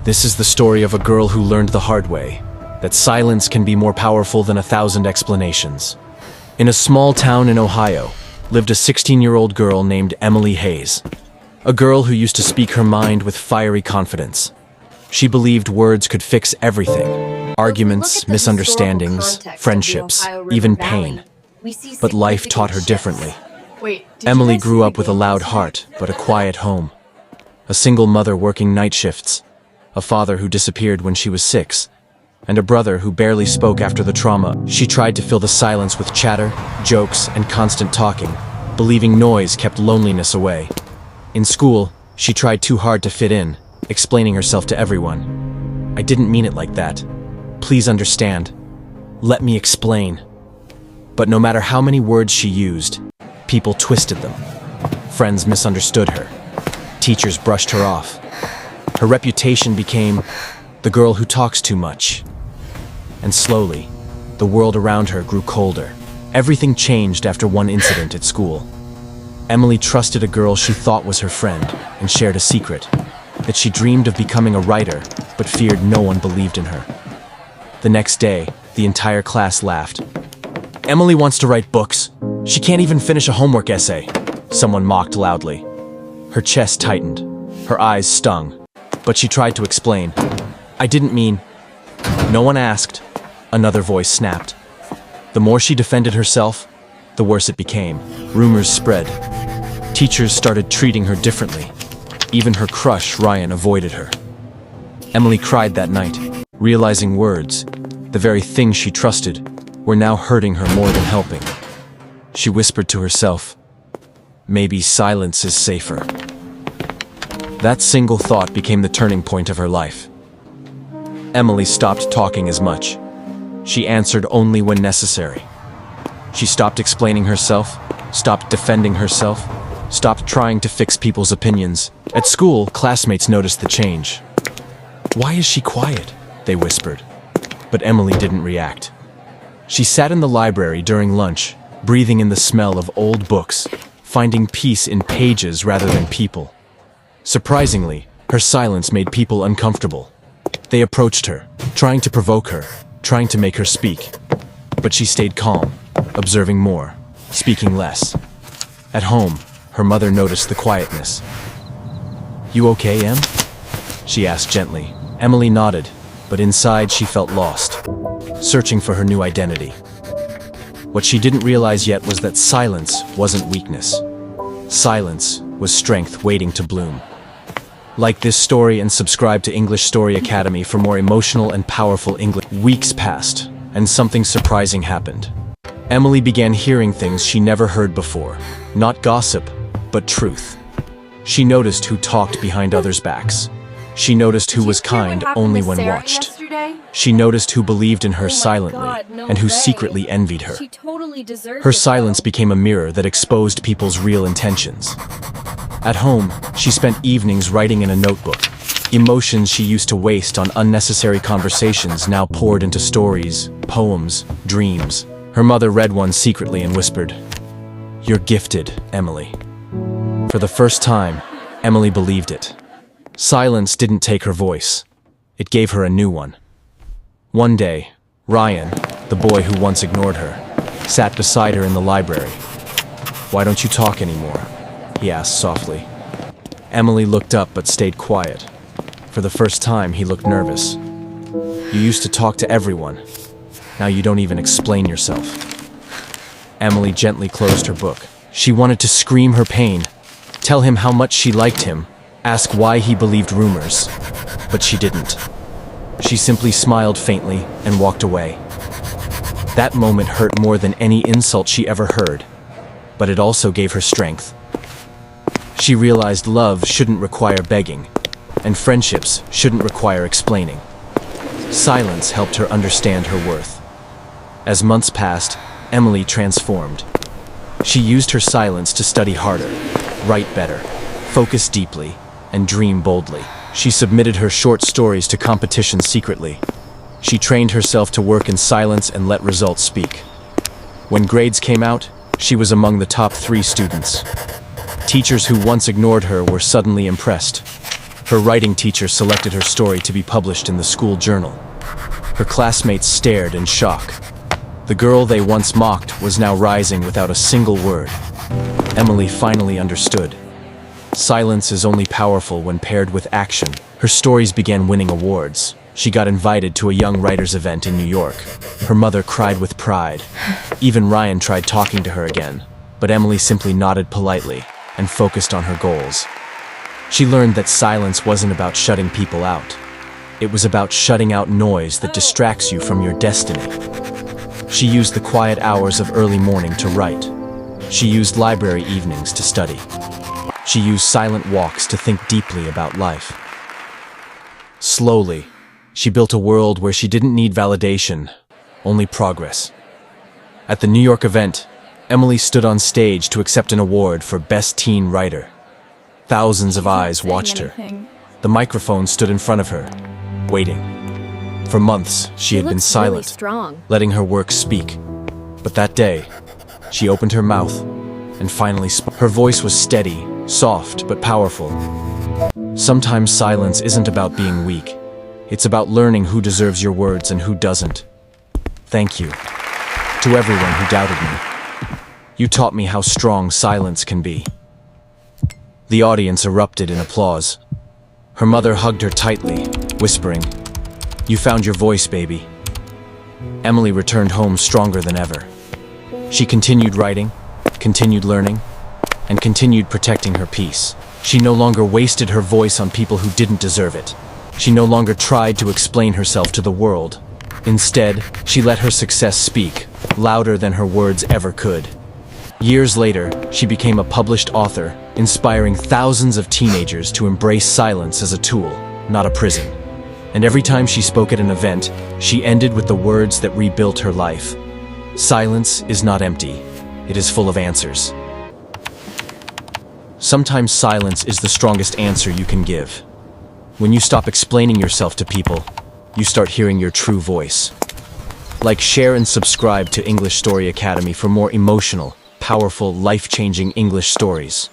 This is the story of a girl who learned the hard way that silence can be more powerful than 1,000 explanations. In a small town in Ohio lived a 16-year-old girl named Emily Hayes, a girl who used to speak her mind with fiery confidence. She believed words could fix everything: arguments, misunderstandings, friendships, even pain. But life taught her differently. Emily grew up with a loud heart, but a quiet home. A single mother working night shifts, a father who disappeared when she was 6, and a brother who barely spoke after the trauma. She tried to fill the silence with chatter, jokes, and constant talking, believing noise kept loneliness away. In school, she tried too hard to fit in, explaining herself to everyone. "I didn't mean it like that. Please understand. Let me explain." But no matter how many words she used, people twisted them. Friends misunderstood her. Teachers brushed her off. Her reputation became the girl who talks too much. And slowly, the world around her grew colder. Everything changed after one incident at school. Emily trusted a girl she thought was her friend and shared a secret, that she dreamed of becoming a writer, but feared no one believed in her. The next day, the entire class laughed. "Emily wants to write books. She can't even finish a homework essay," someone mocked loudly. Her chest tightened. Her eyes stung. But she tried to explain. "I didn't mean..." "No one asked," another voice snapped. The more she defended herself, the worse it became. Rumors spread. Teachers started treating her differently. Even her crush, Ryan, avoided her. Emily cried that night, realizing words, the very things she trusted, were now hurting her more than helping. She whispered to herself, "Maybe silence is safer." That single thought became the turning point of her life. Emily stopped talking as much. She answered only when necessary. She stopped explaining herself, stopped defending herself, stopped trying to fix people's opinions. At school, classmates noticed the change. "Why is she quiet?" they whispered. But Emily didn't react. She sat in the library during lunch, breathing in the smell of old books, finding peace in pages rather than people. Surprisingly, her silence made people uncomfortable. They approached her, trying to provoke her, trying to make her speak. But she stayed calm, observing more, speaking less. At home, her mother noticed the quietness. "You okay, Em?" she asked gently. Emily nodded, but inside she felt lost, searching for her new identity. What she didn't realize yet was that silence wasn't weakness. Silence was strength waiting to bloom. Like this story and subscribe to English Story Academy for more emotional and powerful English. Weeks passed, and something surprising happened. Emily began hearing things she never heard before. Not gossip, but truth. She noticed who talked behind others' backs. She noticed who was kind only when watched. She noticed who believed in her silently and who secretly envied her. Her silence became a mirror that exposed people's real intentions. At home, she spent evenings writing in a notebook. Emotions she used to waste on unnecessary conversations now poured into stories, poems, dreams. Her mother read one secretly and whispered, "You're gifted, Emily." For the first time, Emily believed it. Silence didn't take her voice. It gave her a new one. One day, Ryan, the boy who once ignored her, sat beside her in the library. "Why don't you talk anymore?" he asked softly. Emily looked up but stayed quiet. For the first time, he looked nervous. "You used to talk to everyone. Now you don't even explain yourself." Emily gently closed her book. She wanted to scream her pain, tell him how much she liked him, ask why he believed rumors, but she didn't. She simply smiled faintly and walked away. That moment hurt more than any insult she ever heard, but it also gave her strength. She realized love shouldn't require begging, and friendships shouldn't require explaining. Silence helped her understand her worth. As months passed, Emily transformed. She used her silence to study harder, write better, focus deeply, and dream boldly. She submitted her short stories to competitions secretly. She trained herself to work in silence and let results speak. When grades came out, she was among the top 3 students. Teachers who once ignored her were suddenly impressed. Her writing teacher selected her story to be published in the school journal. Her classmates stared in shock. The girl they once mocked was now rising without a single word. Emily finally understood. Silence is only powerful when paired with action. Her stories began winning awards. She got invited to a young writers' event in New York. Her mother cried with pride. Even Ryan tried talking to her again, but Emily simply nodded politely and focused on her goals. She learned that silence wasn't about shutting people out. It was about shutting out noise that distracts you from your destiny. She used the quiet hours of early morning to write. She used library evenings to study. She used silent walks to think deeply about life. Slowly, she built a world where she didn't need validation, only progress. At the New York event, Emily stood on stage to accept an award for Best Teen Writer. Thousands of eyes watched her. The microphone stood in front of her, waiting. For months, she had been silent, letting her work speak. But that day, she opened her mouth and finally spoke. Her voice was steady, soft, but powerful. Sometimes silence isn't about being weak. It's about learning who deserves your words and who doesn't. Thank you to everyone who doubted me. You taught me how strong silence can be. The audience erupted in applause. Her mother hugged her tightly, whispering, "You found your voice, baby." Emily returned home stronger than ever. She continued writing, continued learning, and continued protecting her peace. She no longer wasted her voice on people who didn't deserve it. She no longer tried to explain herself to the world. Instead, she let her success speak, louder than her words ever could. Years later, she became a published author, inspiring thousands of teenagers to embrace silence as a tool, not a prison. And every time she spoke at an event, she ended with the words that rebuilt her life. Silence is not empty. It is full of answers. Sometimes silence is the strongest answer you can give. When you stop explaining yourself to people, you start hearing your true voice. Like, share, and subscribe to English Story Academy for more emotional, powerful, life-changing English stories.